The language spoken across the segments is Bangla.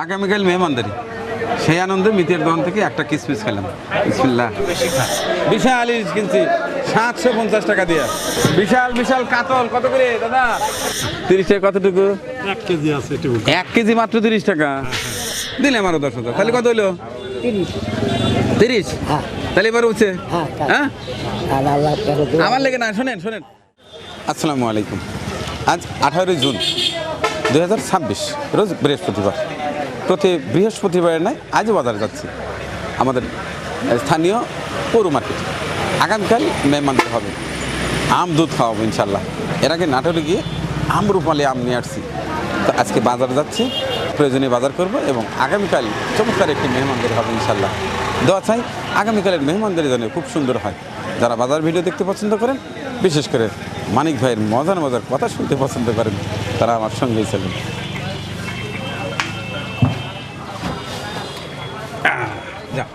আগামীকাল মেহমানদারি, সেই আনন্দে মিতের দোকান থেকে একটা কিসমিস খেলাম। বিসমিল্লাহ। বিশাল ইলিশ কিনছি 750 টাকা দিয়ে। বিশাল বিশাল কাতল কত করে দাদা? 30 টাকা। কতটুকু? 1 কেজি আছে। 1 কেজি মাত্র 30 টাকা। দিলে আমারও 10,000। তাহলে কত হলো? 30। তাহলে এবার উঠছে। হ্যাঁ আমার লেগে না। শোনেন শোনেন, আসসালামু আলাইকুম। আজ 18 জুন 2026, রোজ বৃহস্পতিবার। প্রতি বৃহস্পতিবারের নয়, আজও বাজারে যাচ্ছি আমাদের স্থানীয় পৌর মার্কেটে। আগামীকাল মেহমানদের হবে, আম দুধ খাওয়াবো ইনশাল্লাহ। এর আগে নাটোরে গিয়ে আমরুপালি আম নিয়ে আসছি। তো আজকে বাজারে যাচ্ছি, প্রয়োজনীয় বাজার করব এবং আগামীকাল চমৎকার একটি মেহমানদারি হবে ইনশাল্লাহ। দোয়া চাই আগামীকালের মেহমানদারি যেন খুব সুন্দর হয়। যারা বাজার ভিডিও দেখতে পছন্দ করেন, বিশেষ করে মানিক ভাইয়ের মজার মজার কথা শুনতে পছন্দ করেন, তারা আমার সঙ্গেই চলেন। যা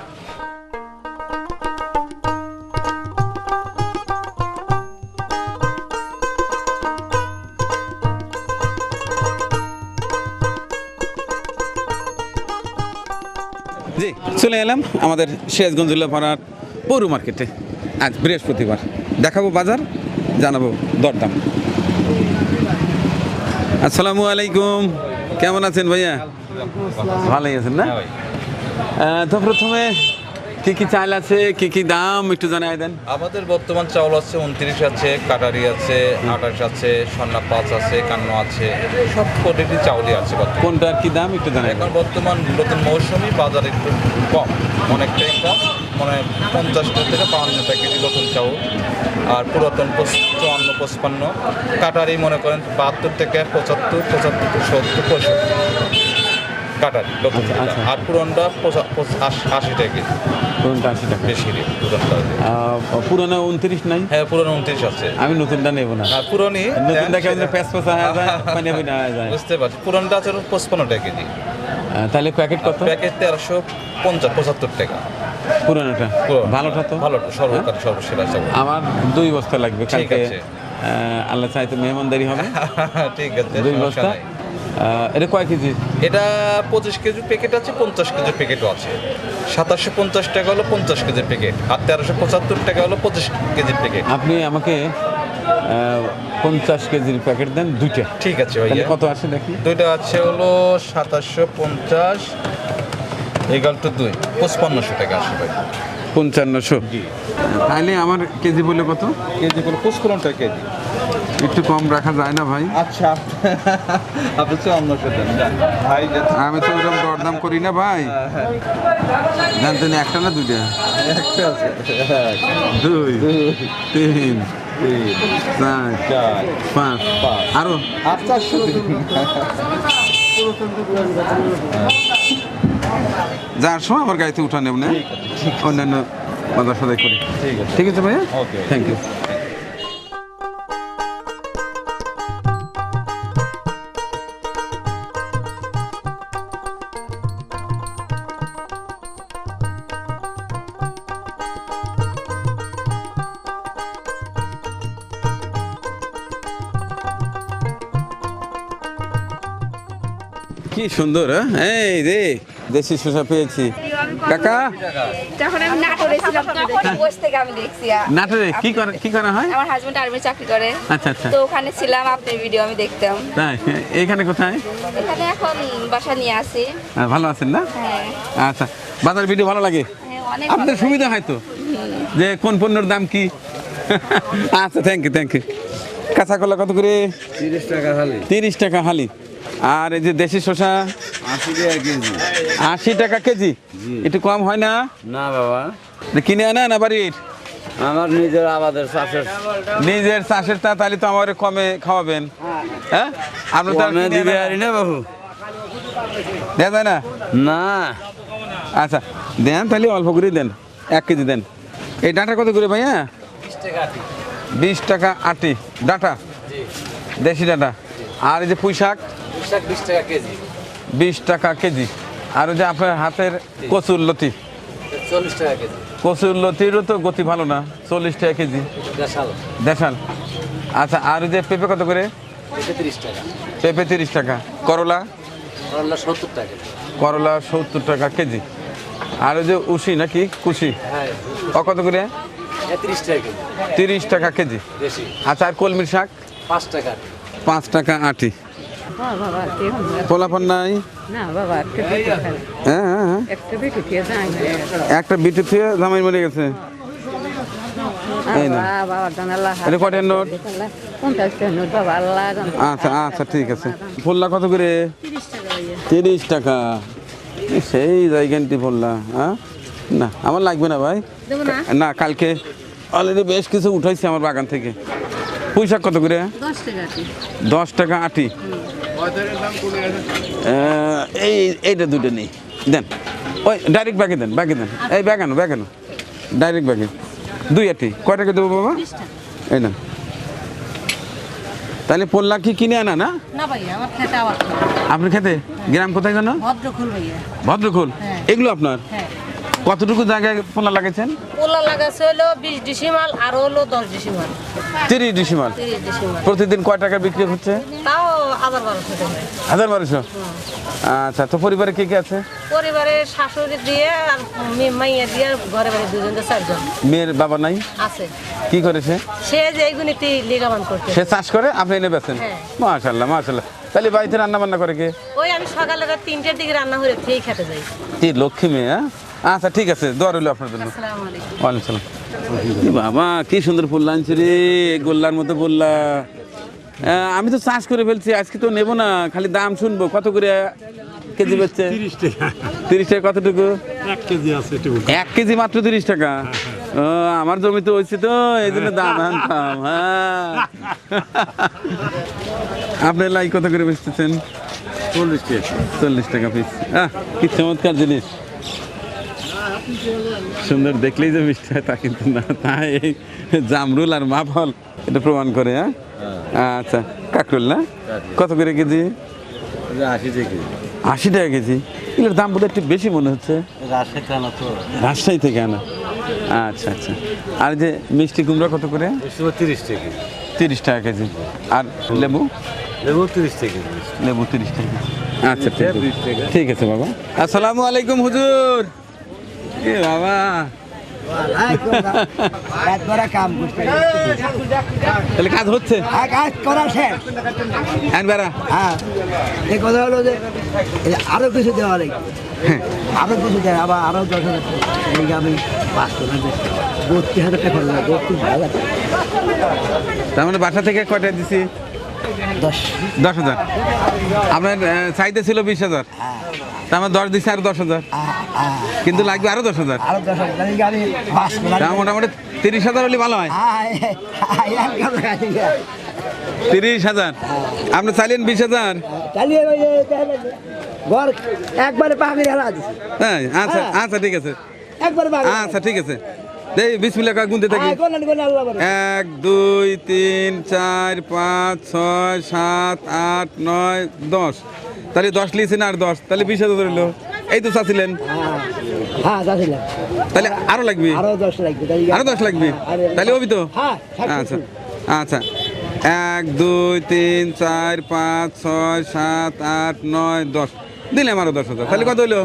জি, চলে এলাম আমাদের সিরাজগঞ্জ পাড়ার পৌর মার্কেটে। আজ বৃহস্পতিবার, দেখাবো বাজার, জানাবো দরদাম। আসসালামু আলাইকুম, কেমন আছেন ভাইয়া? ভালোই আছেন না? তো প্রথমে কি কি চাল আছে, কি কি দাম একটু জানাই দেন। আমাদের বর্তমান চাউল আছে 29 আছে, কাটারি আছে, 28 আছে, স্বর্ণা 5 আছে, 51 আছে, সব কোয়ালিটি চাউলই আছে। কোনটার কি দাম একটু জানাই দেন। এখন বর্তমান নতুন মৌসুমি বাজার একটু কম, অনেকটাই কম, মানে 50 থেকে 52 টাকা কেজি নতুন চাউল। আর পুরাতন 54, 55, কাটারি মনে করেন 72 থেকে 75, 75 থেকে 70, 65 কাটারি নতুন। আর পুরনটা 80 টাকা কেজি। পুরনটা 80 টাকা বেশি রেট পুরনটা। পুরনো 29 নাই? হ্যাঁ, পুরনো 29 আছে। আমি নতুনটা নেব না। পুরনি নতুনটা কেমন প্যাঁচ পচা হয়ে যায়, মানে হয়ে যায়। বুঝতে পারছি। পুরনটা আছে 55 টাকা কেজি। তাহলে প্যাকেট কত? প্যাকেট 1350-75 টাকা। পুরনোটা ভালোটা? তো ভালোটা সর্বকারী সর্বসেরা চাউল। আমার 2 বস্তা লাগবে ঠিক কালকে। আছে। আল্লাহ চাইতে মেহমানদারি হবে। ঠিক আছে, 2 সমস্যা বস্তা। নাই। এটা কয় কেজি? এটা 25 কেজি প্যাকেট আছে, 50 কেজি প্যাকেটও আছে। 2750 টাকা হলো 50 কেজির প্যাকেট, আর 1375 টাকা হলো 25 কেজির প্যাকেট। আপনি আমাকে 50 কেজির প্যাকেট দেন, 2টা। ঠিক আছে তাহলে ভাইয়া। কত আসে দেখি? দুইটা আছে হলো 2750 = 2, 5500 টাকা আসে ভাই। 5500। তাহলে আমার কেজি বলে কত? কেজি বলে 55 টাকা কেজি। একটু কম রাখা যায় না ভাই? আচ্ছা, আপনি 5400 দেন ভাই। আমি তো ওরকম দরদাম করি না ভাই। জানতেন একটা না 2টা? একটা আছে। 2, 3, 4, 5, আরো 400 দিন। যার সময় আমার গাড়িতে উঠা নেব না, অন্যান্য বাজার সদাই করি। ঠিক আছে ভাইয়া, ওকে, থ্যাংক ইউ। কি সুন্দর, হ্যাঁ? এই রে, দেশি শসা পেয়েছি। কাকা, যখন আমি নাটোরে ছিলাম তখন বসে থেকে আমি দেখছি। নাটোরে কি করা হয়? আমার হাজবেন্ড আর্মি চাকরি করে। আচ্ছা আচ্ছা। তো ওখানে ছিলাম, আপনার ভিডিও আমি দেখতাম। তাই? এখানে কোথায়? এখানে এখন বাসা নিয়ে আসি। ভালো আছেন না? হ্যাঁ আচ্ছা, বাজার ভিডিও ভালো লাগে? হ্যাঁ, অনেক আপনার ভালো সুবিধা হয় তো, যে কোন পণ্যের দাম কি। আচ্ছা, থ্যাংক ইউ থ্যাংক ইউ। কাঁচা কলা কত করে? 30 টাকা হালি। 30 টাকা হালি। আর এই যে দেশি শসা 80 টাকা কেজি। 80 টাকা কেজি। একটু কম হয় না? না বাবা, কিনে আনা না বাড়ির? আমার নিজের আবাদের চাষের। নিজের চাষের তা, তাহলে তো আমার কমে খাওয়াবেন। হ্যাঁ, আপনি তো আর কমে কিনে দিবে আনা- আরি না বাবু? দেয়া যায় না? না, আচ্ছা দেন, তাহলে অল্প করে দেন, 1 কেজি দেন। এই ডাঁটা কত করে ভাইয়া? 20 টাকা আটি ডাঁটা, দেশি ডাঁটা। আর এই যে পুঁই শাক 20 টাকা কেজি। 20 টাকা কেজি। আর ওই যে আপনার হাতের কচুর লতি 40 টাকা কেজি। কচুর লতিরও তো গতি ভালো না, 40 টাকা কেজি। দেশাল দেশাল। আচ্ছা, আর ওই যে পেঁপে কত করে? 30 টাকা। পেঁপে 30 টাকা। করলা? করলা 70 টাকা। করলা 70 টাকা কেজি। আর ওই যে উশি নাকি কুশি, হ্যাঁ, ও কত করে? 30 টাকা কেজি। 30 টাকা কেজি। দেশি আচ্ছা, আর কলমির শাক 5 টাকা। 5 টাকা আটি। পোলাপান নাই? না বাবা, হ্যাঁ হ্যাঁ হ্যাঁ, একটা বিটু খেয়ে যাই একটা বিটু থেকে জামাই মরে গেছে। এই না, বাবা জানাল্লাহ এটা কটের নোট? 50 টাকা নোট বাবা, আল্লাহ জানে। আচ্ছা আচ্ছা, ঠিক আছে। ফুল্লা কত করে? 30 টাকা। সেই জায়গাটি ফুল্লা, হ্যাঁ? না আমার লাগবে না ভাই, না কালকে অলরেডি বেশ কিছু উঠাইছে আমার বাগান থেকে। পুঁই শাক কত করে? 10 টাকা আটি। 10 টাকা আটি। এইটা দুটো নেই, দেন ওই ডাইরেক্ট ব্যাগে দেন, ব্যাগে দেন। এই ব্যাগানো ব্যাগানো, ডাইরেক্ট ব্যাগে 2 আটি। কয় টাকা দেবো বাবা? এই না, তাহলে পোল্লা কি কিনে আনা না? না ভাইয়া, আমার খেতে আবার আপনি খেতে গ্রাম কোথায় জানো? ভদ্রকুল ভাইয়া। ভদ্রকুল। হ্যাঁ। এগুলো আপনার? হ্যাঁ, কতটুকু জায়গায় পোল্লা লাগাইছেন? পোলা লাগাছে হলো 20 ডিসিমাল আর হলো 10 ডিসিমাল। 30 ডিসিমাল। 30 ডিসিমাল। প্রতিদিন কয় টাকা বিক্রি হচ্ছে? তাও 1000-1200 টাকা। 1200। আচ্ছা, তো পরিবারে কে কে আছে? পরিবারে শাশুড়ি দিয়ে আর মাইয়া দিয়ে আর ঘরে বাড়ি 2 জন 4 জন মেয়ের বাবা নাই? আছে। কি করেছে সে যে এইগুলিতে লিগামান করতে। সে? চাষ করে, আপনি এনে বেছেন? হ্যাঁ। মাশাআল্লাহ মাশাআল্লাহ। তাহলে বাড়িতে রান্না বান্না করে কে? ওই আমি সকালে 3টার দিকে রান্না করে খেয়ে খেতে যাই। কি লক্ষ্মী মেয়ে, হ্যাঁ? আচ্ছা ঠিক আছে, দোয়া রইল আপনার জন্য। আসসালামু আলাইকুম। ওয়ালাইকুম সালাম। এ বাবা, কি সুন্দর ফুল আনছে রে, গোল্লার মতো বললা। আমি তো চাষ করে ফেলছি, আজকে তো নেবো না, খালি দাম শুনবো। কত করে কেজি বেচছে? 30 টাকা। 30 টাকা। কতটুকু? 1 কেজি আছে একটু। 1 কেজি মাত্র 30 টাকা। ও, আমার জমি তো হয়েছে তো, এই জন্য দাম আনতাম। হ্যাঁ, আপনার লাই কত করে বেচতেছেন? 40 টাকা। 40 টাকা পিস। কি চমৎকার জিনিস, সুন্দর, দেখলেই যে মিষ্টি হয় তা কিন্তু না, তাই এই জামরুল আর মাফল এটা প্রমাণ করে। হ্যাঁ, আচ্ছা, কাকরুল না কত করে কেজি? 80 টাকা কেজি। 80 টাকা কেজি। এগুলোর দাম বোধহয় একটু বেশি মনে হচ্ছে। রাজশাহী খানা তো রাজশাহী থেকে আনা। আচ্ছা আচ্ছা। আর যে মিষ্টি কুমড়া কত করে? 30 টাকা কেজি। 30 টাকা কেজি। আর লেবু? লেবু 30 টাকা কেজি। লেবু 30 টাকা। আচ্ছা ঠিক আছে, ঠিক আছে বাবা। আসসালামু আলাইকুম হুজুর। এ বাবা, কাম করতে তাহলে কাজ হচ্ছে? কাজ করা শেষ। বেড়া। হ্যাঁ, এই কথা হলো যে আরো কিছু দেওয়া লাগবে, আরো কিছু দেয়, আবার আরো 10,000 টাকা। আমি 32,000 টাকা করলাম। 32,000। তার মানে বাসা থেকে কয়টা দিছি? 10,000। আপনার চাইতে ছিল 20,000, তার মানে 10 দিচ্ছে, আর 10,000, কিন্তু লাগবে আরো 10,000। আরো 10,000 আমি পাস করলাম। তা মোটামুটি 30,000 হলে ভালো হয়। 30,000 আপনি চাইলেন 20,000। চালিয়ে ঘর একবারে পাখির হেলা দিচ্ছে। হ্যাঁ, আচ্ছা আচ্ছা, ঠিক আছে, একবারে আচ্ছা ঠিক আছে। এই বিসমিল্লাহ কয় গুনতে থাকি। 1 2 3 4 5 6 7 8 9 10। তাহলে 10 লিয়েছেন আর 10, তাহলে 20,000 ধরলো। এই তো চাচ্ছিলেন। হ্যাঁ, যাচ্ছিলাম। তাহলে আরো লাগবে? আরো 10 লাগবে। আরো 10 লাগবে, তাহলে হবি তো? হ্যাঁ, আচ্ছা আচ্ছা। 1 2 3 4 5 6 7 8 9 10 দিলাম আরো 10,000, তাহলে কত হলো?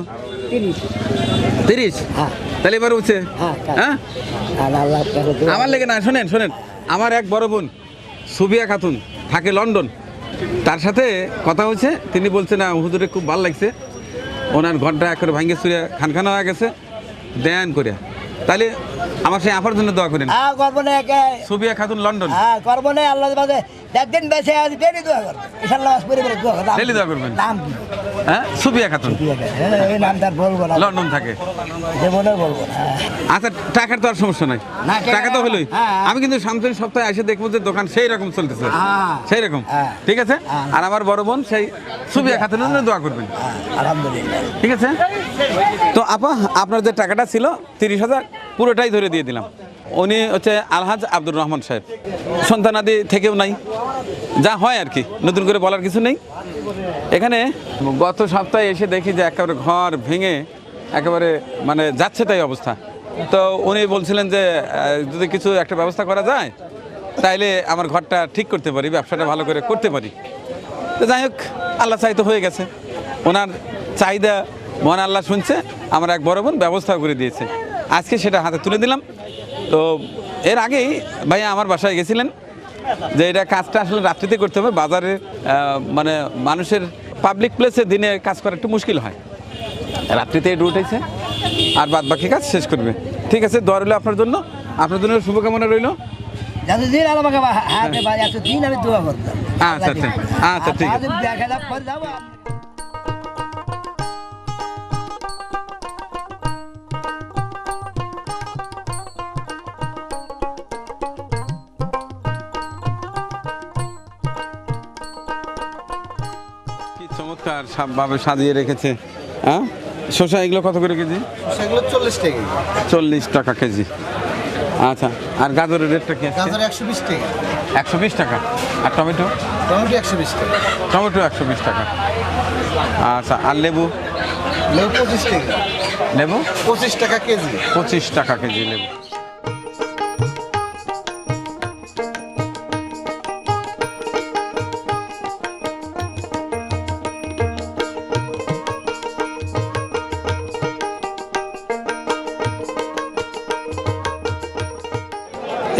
30। হ্যাঁ। তাহলে এবার উঠছে। হ্যাঁ, হ্যাঁ, আমার লেগে না, শোনেন শোনেন, আমার এক বড় বোন সুবিয়া খাতুন থাকে লন্ডন, তার সাথে কথা হয়েছে। তিনি বলছে না হুজুরে খুব ভালো লাগছে, ওনার ঘরটা এক করে ভাঙ্গে চুরে খানখানা হয়ে গেছে, দেন করে। তাহলে আমার সেই আফার জন্য দোয়া করেন। হ্যাঁ, করবো না। সুবিয়া খাতুন লন্ডন। হ্যাঁ, করবো না। আল্লাহ বাদে একদিন বেঁচে আজ ডেলি দোয়া করবো। ইনশাআল্লাহ পরিবারে দোয়া করবো। ডেলি দোয়া করবেন। নাম কি? হ্যাঁ, সুবিয়া খাতুন, এই নাম তার বলবো না, লন্ডন থাকে। জীবনে বলবো না। আচ্ছা, টাকার তো আর সমস্যা নাই, না, টাকা তো হলোই। হ্যাঁ। আমি কিন্তু সামনের সপ্তাহে এসে দেখবো যে দোকান সেই রকম চলতেছে, হ্যাঁ। সেই রকম। হ্যাঁ। ঠিক আছে। হ্যাঁ। আর আমার বড় বোন সেই সুবিয়া খাতুনের জন্য দোয়া করবেন। আলহামদুলিল্লাহ। ঠিক আছে। তো আপা, আপনার যে টাকাটা ছিল 30,000 পুরোটাই ধরে দিয়ে দিলাম। উনি হচ্ছে আলহাজ আব্দুর রহমান সাহেব, সন্তানাদি থেকেও নাই, যা হয় আর কি, নতুন করে বলার কিছু নেই। এখানে গত সপ্তাহে এসে দেখি যে একেবারে ঘর ভেঙে একেবারে মানে যাচ্ছে তাই অবস্থা। তো উনি বলছিলেন যে যদি কিছু একটা ব্যবস্থা করা যায় তাইলে আমার ঘরটা ঠিক করতে পারি, ব্যবসাটা ভালো করে করতে পারি। তো যাই হোক, আল্লাহ চাই তো হয়ে গেছে। ওনার চাহিদা মহান আল্লাহ শুনছে, আমার এক বড় বোন ব্যবস্থা করে দিয়েছে, আজকে সেটা হাতে তুলে দিলাম। তো এর আগেই ভাইয়া আমার বাসায় গেছিলেন যে এটা কাজটা আসলে রাত্রিতে করতে হবে, বাজারে মানে মানুষের পাবলিক প্লেসে দিনে কাজ করা একটু মুশকিল হয়, রাত্রিতে একটু উঠেছে আর বাদ বাকি কাজ শেষ করবে। ঠিক আছে, দোয়া রইল আপনার জন্য শুভকামনা রইল। যতদিন আমাকে হাতে বাজে এতদিন আমি দোয়া করতাম। আচ্ছা আচ্ছা আচ্ছা, ঠিক আছে। দেখা যাক পরে যাবো। কি চমৎকার ভাবে সাজিয়ে রেখেছে। হ্যাঁ, শসা এগুলো কত করে কেজি? সেগুলো 40 টাকা। 40 টাকা কেজি। আচ্ছা, আর গাজরের রেটটা কি আছে? গাজর 120 টাকা। 120 টাকা। আর টমেটো? টমেটো 120 টাকা। টমেটো 120 টাকা। আচ্ছা, আর লেবু? লেবু 25 টাকা। লেবু 25 টাকা কেজি। 25 টাকা কেজি লেবু।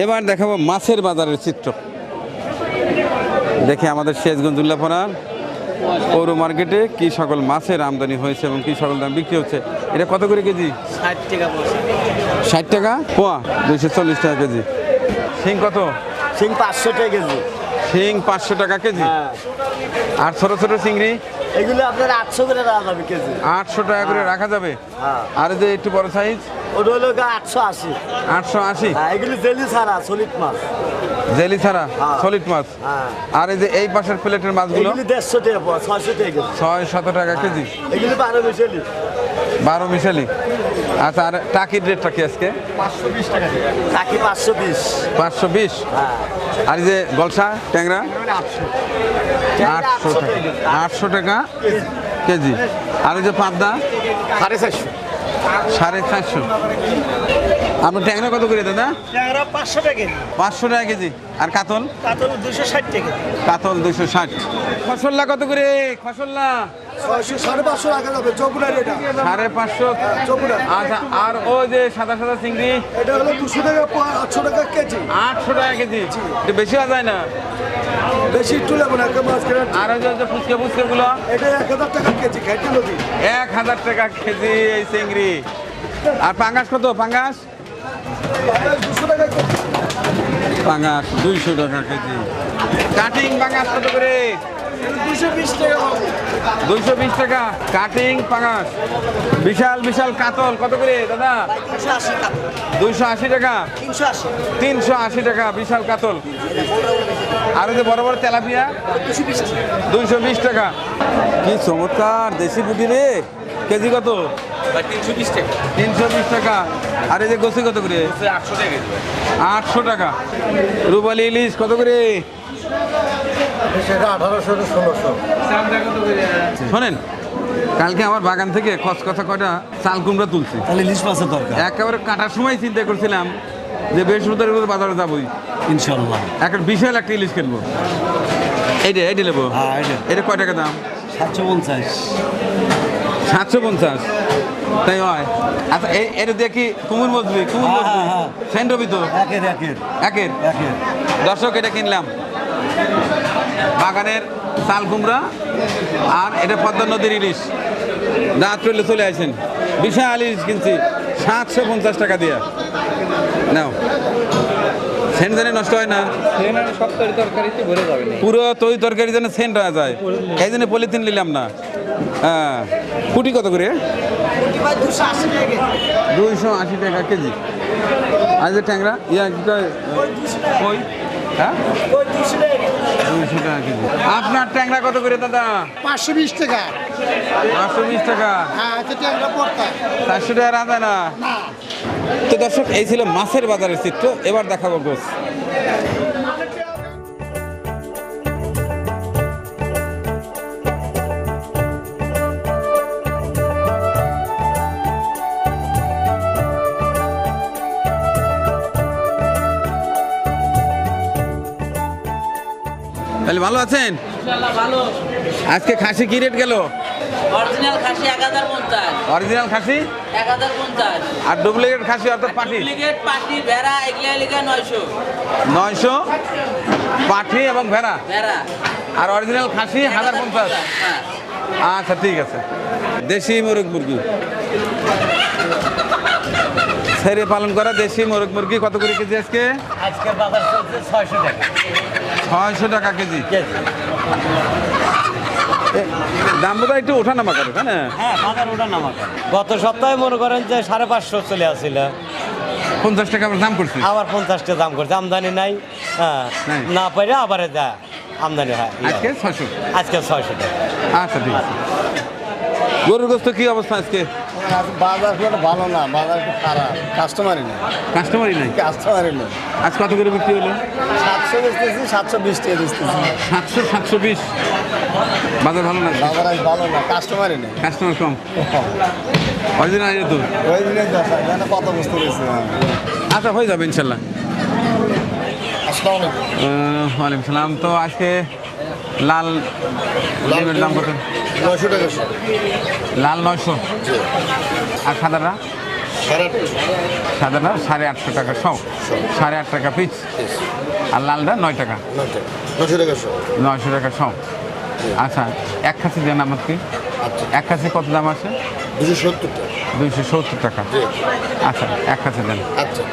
এবার দেখাবো মাছের বাজারের চিত্র। দেখে আমাদের শেষগঞ্জ উল্লাপাড়ার পৌর মার্কেটে কি সকল মাছের আমদানি হয়েছে এবং কি সকল দাম বিক্রি হচ্ছে। এটা কত করে কেজি? 60 টাকা বলছে। 60 টাকা পোয়া, 240 টাকা কেজি। শিং কত? সিং 500 টাকা কেজি। শিং 500 টাকা কেজি। আর ছোট ছোট চিংড়ি? এগুলো আপনার 800 করে রাখা যাবে কেজি। 800 টাকা করে রাখা যাবে। আর এই যে একটু বড় সাইজ? ওটা হলো 880। 880। এগুলো জেলি ছাড়া সলিড মাছ। জেলি ছাড়া সলিড মাছ। আর এই যে এই পাশের প্লেটের মাছগুলো? এগুলো 150 টাকা পোয়া, 600 টাকা কেজি। 600 টাকা কেজি। এগুলো 12 মিশালি। 12 মিশালি। আচ্ছা, আর টাকির রেটটা কি আজকে? 520 টাকা। টাকি 520। 520। আর এই যে গলসা ট্যাংরা? 800 টাকা। 800 টাকা কেজি। আর এই যে পাবদা? 450। 450। আপনার ট্যাংরা কত করে দাদা? ট্যাংরা 500 টাকা কেজি। 500 টাকা কেজি। আর কাতল? কাতল 260 টাকা। কাতল 260। খসল্লা কত করে? খসল্লা 550 টাকা যাবে চপুরার এটা। 550। আচ্ছা, আর ওই যে সাদা সাদা চিংড়ি? এটা হলো 200 টাকা পোয়া, 800 টাকা কেজি। 800 টাকা কেজি। এটা বেশি হওয়া যায় না? বেশি একটু লাগবে না, একটা মাছ কেনা। আর ওই যে ফুচকা ফুচকাগুলো? এটা 1000 টাকা কেজি খাইতে নদী। 1000 টাকা কেজি এই চিংড়ি। আর পাঙ্গাস কত? পাঙ্গাস 200 টাকা কেজি। পাঙ্গাস 200 টাকা কেজি। কাটিং পাঙ্গাস কত করে? 220 টাকা হবে। 220 টাকা কাটিং পাঙ্গাস। বিশাল বিশাল কাতল কত করে দাদা? 280 টাকা। 280 টাকা। 380। 380 টাকা বিশাল কাতল। আর ওই যে বড় বড় তেলাপিয়া? 220 টাকা। কি চমৎকার দেশি পুঁটি রে! কেজি কত? 320 টাকা। 320 টাকা। আর এই যে গোসি কত করে? 800 টাকা কেজি। 800 টাকা। রুবালি ইলিশ কত করে? সেটা 1800 টা 1600। শোনেন, কালকে আমার বাগান থেকে খসখসা কয়টা চাল কুমড়া তুলছি। তাহলে ইলিশ মাছের দরকার একেবারে কাটার সময় চিন্তা করছিলাম যে বৃহস্পতিবার করে বাজারে যাবোই, ইনশাআল্লাহ। একটা বিশাল একটা ইলিশ কিনবো। এইটা নেবো। হ্যাঁ, এটা কয় টাকা দাম? 750। 750। তাই হয়? আচ্ছা, এটা দিয়ে কি কুমুর মজবি? কুমুর হ্যাঁ, মজবি হ্যাঁ। সেন্ট রবি তো একের একের একের। একের। দর্শক, এটা কিনলাম বাগানের চাল কুমড়া, আর এটা পদ্মা নদীর ইলিশ। দাঁত রইলে চলে আসেন, বিশাল ইলিশ কিনছি 750 টাকা দিয়ে। নাও, সেন্ট জানে নষ্ট হয় না, সব তরকারিতে ভরে যাবে না। পুরো তরি তরকারি যেন সেন্ট হয়ে যায়, এই জন্য পলিথিন নিলাম না। হ্যাঁ, কুটি কত করে? 280 টাকা কেজি। আর যে ট্যাংরা ইয়া কি কয়? কই? হ্যাঁ, 200 টাকা কেজি। আপনার ট্যাংরা কত করে দাদা? 520 টাকা। 520 টাকা। হ্যাঁ, এটা একটা পড়তা। 400 টাকা রাঁধা না। তো দর্শক, এই ছিল মাছের বাজারের চিত্র। এবার দেখাবো গোস। তাহলে ভালো আছেন? আজকে খাসি কি রেট গেল? অরিজিনাল খাসি 1050, অরিজিনাল খাসি 1050, আর ডুপ্লিকেট খাসি অর্থাৎ পাঠি ডুপ্লিকেট পাটি ভেড়া এগুলা লিখা 900, 900, পাঠি এবং ভেড়া, ভেড়া আর অরিজিনাল খাসি 1050। হ্যাঁ। আচ্ছা ঠিক আছে। দেশি মোরগ মুরগি, ছেড়ে পালন করা দেশি মোরগ মুরগি কত করে কেজি আজকে? আজকের বাজার চলছে 600 টাকা 600 টাকা কেজি। দাম বোধহয় একটু ওঠানামা করে, তাই না? হ্যাঁ বাজার ওটা নামা গত সপ্তাহে মনে করেন যে 550 চলে আসছিল, 50 টাকা আমরা দাম করছি। আবার 50 টাকা দাম করছে, আমদানি নাই। হ্যাঁ নাই। না পাইলে আবার যা আমদানি হয়। আজকে 600। আজকে 600 টাকা। আচ্ছা ঠিক আছে। গরুর গোস্ত কি অবস্থা আজকে? বাজার খুব ভালো না, বাজার একটু খারাপ, কাস্টমারই নেই, কাস্টমারই নাই। কাস্টমারই নেই। আজ কত করে বিক্রি হলো? 700 বেচতেছি, 720 টাকা বেচতেছি। 700, 720। বাজার ভালো না, বাজার আজ ভালো না, কাস্টমারই নেই। কাস্টমার কম। অরিজিনাল আইডিয়া তো। ওই দিনে দেখা এখানে কত বস্তু রয়েছে। আচ্ছা হয়ে যাবে ইনশাল্লাহ। আসসালামু আলাইকুম। ওয়ালাইকুম সালাম। তো আজকে লাল ডিমের দাম কত? 900 টাকা শো। লাল 900 আর সাদাটা? 850। সাদাটা 850 টাকা সব, 8.5 টাকা পিস। আর লালটা 9 টাকা, 900 টাকা শো। 900 টাকা সব। আচ্ছা এক খাসি দেন আমাকে। আচ্ছা, এক খাসি কত দাম আছে? 270 টাকা। 270 টাকা। আচ্ছা এক খাসি দেন। আচ্ছা,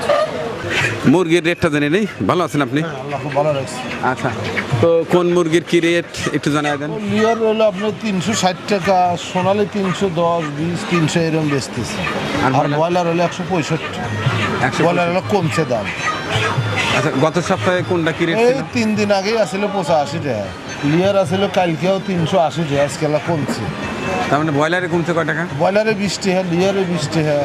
মুরগির রেটটা জেনে নেই। ভালো আছেন আপনি? আল্লাহ খুব ভালো রাখছে। আচ্ছা তো কোন মুরগির কি রেট একটু জানাই দেন। লিয়ার হলো আপনার 360 টাকা, সোনালি 310, 20, 300 এরকম বেচতেছে। আর আর ব্রয়লার হলো 165। 165 ব্রয়লার হলো কমছে দাম। আচ্ছা গত সপ্তাহে কোনটা কি রেট এই ছিল? 3 দিন আগেই আসলে 85 টাকা। লিয়ার আসলে কালকেও 380 টাকা, আজকে কমছে। তার মানে ব্রয়লারে কমছে কয় টাকা? ব্রয়লারে 20 টাকা, লিয়ারে 20 টাকা,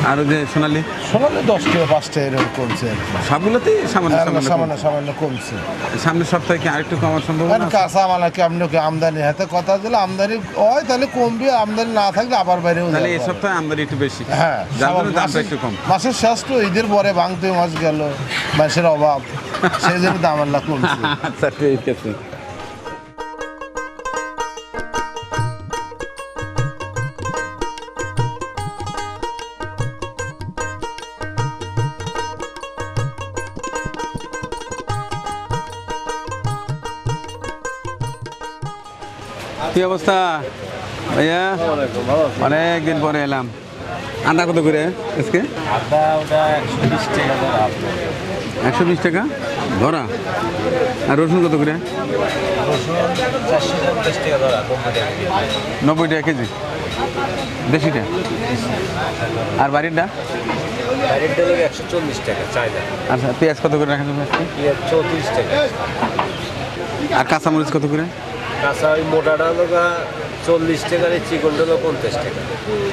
আর ওই যে সোনালি সোনালি 10 টাকা, 5 টাকা এরকম কমছে। সবগুলোতেই সামান্য আর সামান্য সামান্য সামান্য কমছে। কম। সামনের সপ্তাহে কি আরেকটু কমার সম্ভাবনা কারণ আছে? কাঁচা মাল কেমন আমদানি হাতে কথা দিলে আমদানি হয় তাহলে কমবে, আমদানি না থাকলে আবার বাইরেও তাহলে এই যাবে। সপ্তাহে আমদানি একটু বেশি, হ্যাঁ, যার জন্য দামটা একটু কম। মাসের শেষ তো ঈদের পরে ভাঙতে মাছ গেল, মাসের অভাব, সেই জন্য দাম আল্লাহ কমছে। আচ্ছা ঠিক আছে। কি অবস্থা ভাইয়া? অনেক দিন পরে এলাম। আদা কত করে আজকে? আদা ওটা 120 টাকা ধরা আপনার। 120 টাকা ধরা। আর রসুন কত করে? রসুন 450 টাকা ধরা, 90 টাকা 90 টাকা কেজি। কেজি। দেশিটা? আর বাড়িরটা? বাইরের তেল 140 টাকা চাহিদা। আচ্ছা পেঁয়াজ কত করে রাখা যাবে আজকে? 34 টাকা। আর কাঁচামরিচ কত করে? কাঁচা ওই মোটাটা হলো 40 টাকা, আর চিকনটা হলো 50 টাকা।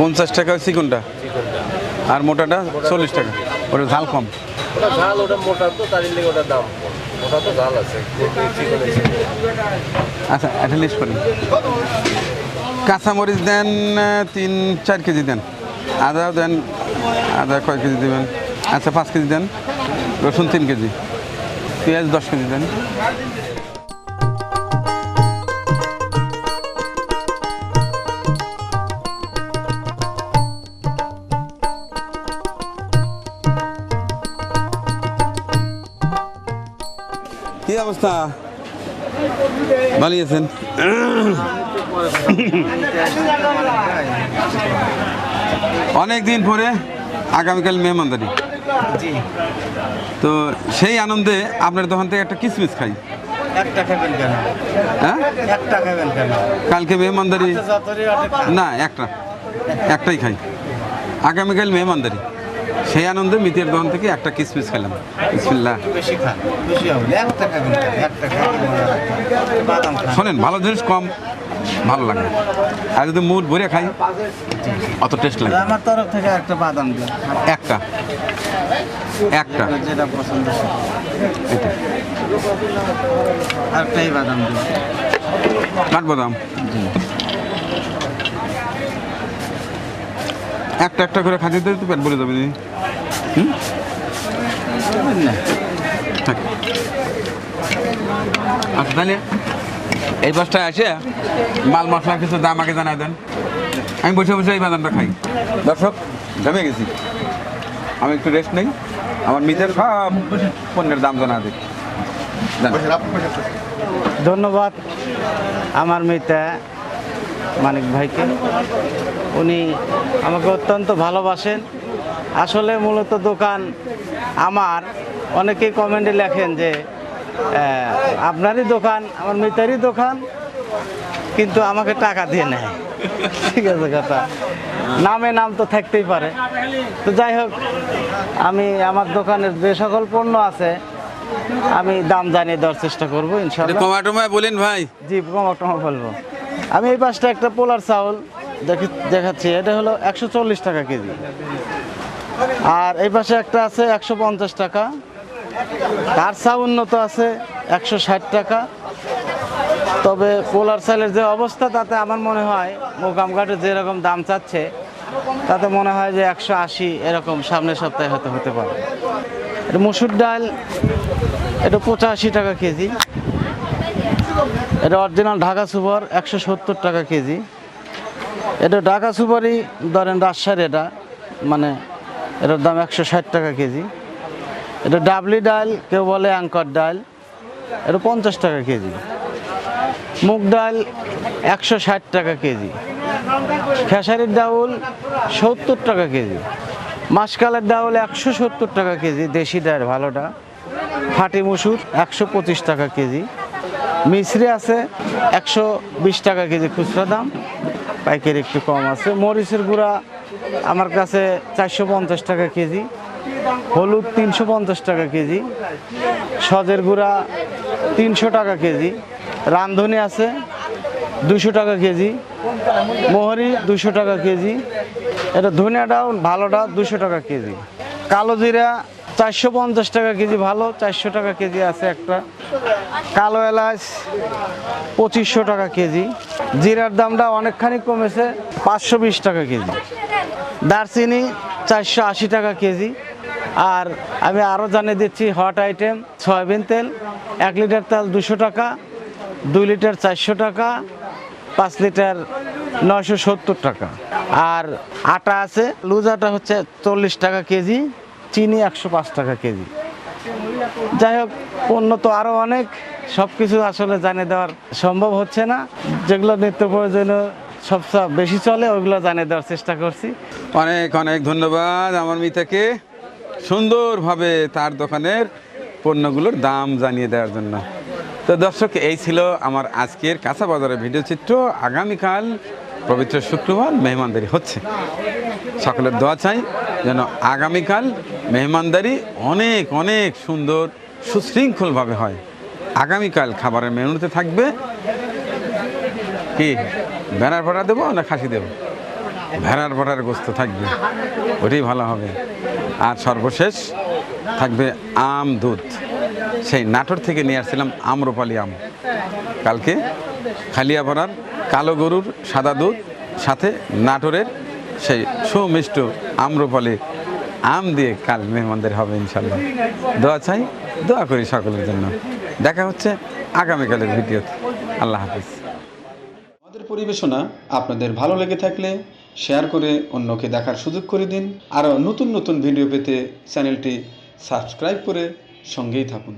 50 টাকা ওই চিকনটা, চিকনটা আর মোটাটা 40 টাকা। ওটা ঝাল কম। ওটা ঝাল, ওটা মোটা তো তার লেগে ওটা দাম কম। ওটা তো ঝাল আছে, চিকনের ছিল। আচ্ছা একটা লিস্ট করেন। কাঁচামরিচ দেন 3-4 কেজি দেন। আদাও দেন, আদা কয় কেজি দেবেন? আচ্ছা 5 কেজি দেন। রসুন 3 কেজি। পেঁয়াজ 10 কেজি দেন। কি অবস্থা? ভালো আছেন? অনেক দিন পরে আগামীকাল মেহমানদারি, তো সেই আনন্দে আপনার দোকান থেকে একটা কিসমিস খাই। একটা খাবেন কেন? হ্যাঁ একটা খাবেন কেন? কালকে মেহমানদারি না, একটাই খাই। আগামীকাল মেহমানদারি, সেই আনন্দে মিতের দোকান থেকে একটা কিসমিস খেলাম। বিসমিল্লাহ। বেশি খান, বেশি হবে। একটা খাবেন কেন? একটা খাবেন, বাদাম খান। শোনেন, ভালো জিনিস কম ভালো লাগে, আর যদি মুড ভরে খাই অত টেস্ট লাগে। আমার তরফ থেকে একটা বাদাম দিন, একটা যেটা পছন্দ এটা একটাই বাদাম দিন। কাঠবাদাম একটা করে খাতে দিতে তো পেট ভরে যাবে। থাক। আচ্ছা তাহলে এই বাসটায় আসে মাল মশলার কিছু দাম আগে জানাই দেন, আমি বসে বসে এই বাদামটা খাই। দর্শক জমে গেছি, আমি একটু রেস্ট নেই, আমার মিতের সব পণ্যের দাম জানা দিই। ধন্যবাদ আমার মিতা মানিক ভাইকে, উনি আমাকে অত্যন্ত ভালোবাসেন। আসলে মূলত দোকান আমার, অনেকেই কমেন্টে লেখেন যে আপনারই দোকান, আমার মিতারই দোকান, কিন্তু আমাকে টাকা দিয়ে নেয়। ঠিক আছে, কথা নামে নাম তো থাকতেই পারে। তো যাই হোক, আমি আমার দোকানের যে সকল পণ্য আছে আমি দাম জানিয়ে দেওয়ার চেষ্টা করবো ইনশাআল্লাহ। কমাটমায় বলেন ভাই। জি, কমাটমা বলবো। আমি এই পাশটা একটা পোলার চাউল দেখাচ্ছি, এটা হলো 140 টাকা কেজি। আর এই পাশে একটা আছে 150 টাকা। তার চা উন্নত আছে 160 টাকা। তবে পোলার চালের যে অবস্থা, তাতে আমার মনে হয় মোকামঘাটে যেরকম দাম চাচ্ছে, তাতে মনে হয় যে 180 এরকম সামনের সপ্তাহে হয়তো হতে পারে। এটা মসুর ডাল, এটা 85 টাকা কেজি। এটা অরিজিনাল ঢাকা সুপার 170 টাকা কেজি। এটা ঢাকা সুপারই ধরেন রাজশাহীর, এটা মানে এটার দাম 160 টাকা কেজি। এটা ডাবলি ডাল, কেউ বলে অ্যাঙ্কর ডাল, এটা 50 টাকা কেজি। মুগ ডাল 160 টাকা কেজি। খেসারির ডাউল 70 টাকা কেজি। মাসকালের ডাউল 170 টাকা কেজি, দেশি ডাল ভালোটা। ফাটি মসুর 125 টাকা কেজি। মিশ্রি আছে 120 টাকা কেজি খুচরা দাম, পাইকারি একটু কম আছে। মরিচের গুঁড়া আমার কাছে 450 টাকা কেজি। হলুদ 350 টাকা কেজি। সজের গুঁড়া 300 টাকা কেজি। রাঁধুনি আছে 200 টাকা কেজি। মোহরি 200 টাকা কেজি। এটা ধনিয়াটাও ভালোটা 200 টাকা কেজি। কালো জিরা 450 টাকা কেজি, ভালো 400 টাকা কেজি আছে একটা। কালো এলাচ 2500 টাকা কেজি। জিরার দামটা অনেকখানি কমেছে, 520 টাকা কেজি। দারচিনি 480 টাকা কেজি। আর আমি আরও জানিয়ে দিচ্ছি হট আইটেম, সয়াবিন তেল 1 লিটার তেল 200 টাকা, 2 লিটার 400 টাকা, 5 লিটার 970 টাকা। আর আটা আছে, লুজ আটা হচ্ছে 40 টাকা কেজি, চিনি 105 টাকা কেজি। যাই হোক, পণ্য তো আরও অনেক, সব কিছু আসলে জানিয়ে দেওয়ার সম্ভব হচ্ছে না। যেগুলো নিত্য প্রয়োজনীয় সবচেয়ে বেশি চলে, ওইগুলো জানিয়ে দেওয়ার চেষ্টা করছি। অনেক অনেক ধন্যবাদ আমার মিতাকে সুন্দরভাবে তার দোকানের পণ্যগুলোর দাম জানিয়ে দেওয়ার জন্য। তো দর্শক, এই ছিল আমার আজকের কাঁচা বাজারের ভিডিও চিত্র। আগামীকাল পবিত্র শুক্রবার মেহমানদারি হচ্ছে, সকলের দোয়া চাই যেন আগামীকাল মেহমানদারি অনেক অনেক সুন্দর সুশৃঙ্খলভাবে হয়। আগামীকাল খাবারের মেনুতে থাকবে কি, ভেড়ার পাটা দেবো না খাসি দেবো? ভেড়ার পাটার গোস্ত থাকবে, ওটাই ভালো হবে। আর সর্বশেষ থাকবে আম দুধ, সেই নাটোর থেকে নিয়ে আসছিলাম আম্রপালি আম। কালকে খালিয়াপাড়ার কালো গরুর সাদা দুধ, সাথে নাটোরের সেই সুমিষ্ট আম্রপালি আম দিয়ে কাল মেহমানদের হবে ইনশাল্লাহ। দোয়া চাই, দোয়া করি সকলের জন্য। দেখা হচ্ছে আগামীকালের ভিডিওতে। আল্লাহ হাফিজ। আমাদের পরিবেশনা আপনাদের ভালো লেগে থাকলে শেয়ার করে অন্যকে দেখার সুযোগ করে দিন। আরও নতুন নতুন ভিডিও পেতে চ্যানেলটি সাবস্ক্রাইব করে সঙ্গেই থাকুন।